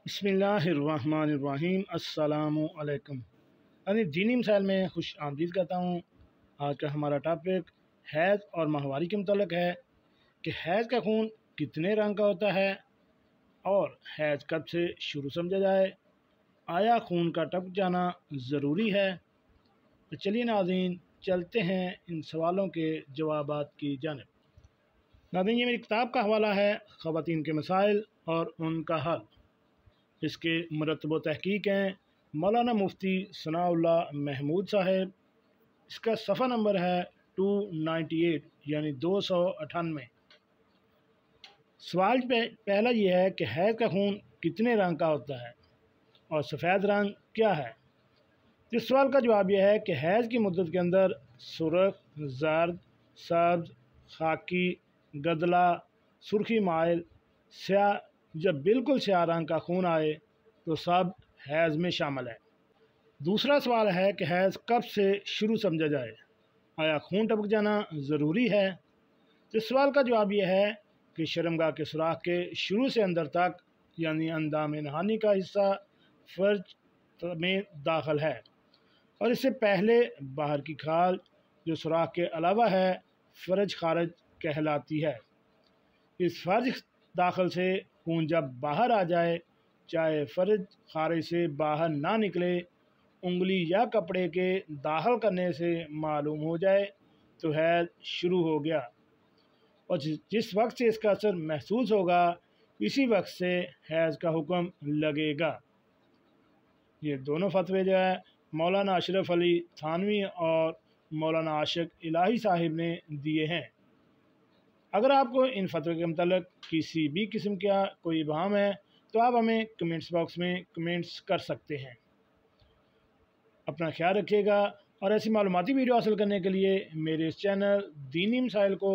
बिस्मिल्लाहिर्रहमानिर्रहीम। अस्सलामु अलैकुम। दीनी मिसाइल में खुश आमदीद कहता हूँ। आज का हमारा टॉपिक हैज़ और माहवारी के मुतल्लिक़ है कि हैज़ का खून कितने रंग का होता है और हैज़ कब से शुरू समझा जाए, आया खून का टपक जाना ज़रूरी है। तो चलिए नाज़रीन, चलते हैं इन सवालों के जवाबात की जानिब। नाज़रीन, ये मेरी किताब का हवाला है, ख़वातीन के मसाइल और उनका हल। इसके मुरतब तहकीक हैं मौलाना मुफ्ती सनाउल्लाह महमूद साहब। इसका सफ़ा नंबर है 298 यानी 298। सवाल पहला ये है कि हैज़ का खून कितने रंग का होता है और सफ़ेद रंग क्या है। इस सवाल का जवाब यह है कि हैज़ की मुद्दत के अंदर सुर्ख, जर्द, सब्ज़, खाकी, गदला, सुर्खी माइल, स्याह, जब बिल्कुल स्याह रंग का खून आए तो सब हैज़ में शामिल है। दूसरा सवाल है कि हैज़ कब से शुरू समझा जाए, आया खून टपक जाना ज़रूरी है। तो इस सवाल का जवाब यह है कि शर्मगाह के सुराख के शुरू से अंदर तक यानी अंदाम नहानी का हिस्सा फ़र्ज में दाखिल है और इससे पहले बाहर की खाल जो सुराख के अलावा है फ़र्ज खारज कहलाती है। इस फ़र्ज दाखिल से खून जब बाहर आ जाए, चाहे फ़र्ज खारिज से बाहर ना निकले, उंगली या कपड़े के दाखिल करने से मालूम हो जाए तो हैज़ शुरू हो गया और जिस वक्त से इसका असर महसूस होगा इसी वक्त से हैज़ का हुक्म लगेगा। ये दोनों फतवे जो है मौलाना अशरफ अली थानवी और मौलाना आशिक इलाही साहिब ने दिए हैं। अगर आपको इन फतवे के मतलब किसी भी किस्म का कोई इबाहम है तो आप हमें कमेंट्स बॉक्स में कमेंट्स कर सकते हैं। अपना ख्याल रखिएगा और ऐसी मालूमाती वीडियो हासिल करने के लिए मेरे इस चैनल दीनी मिसाइल को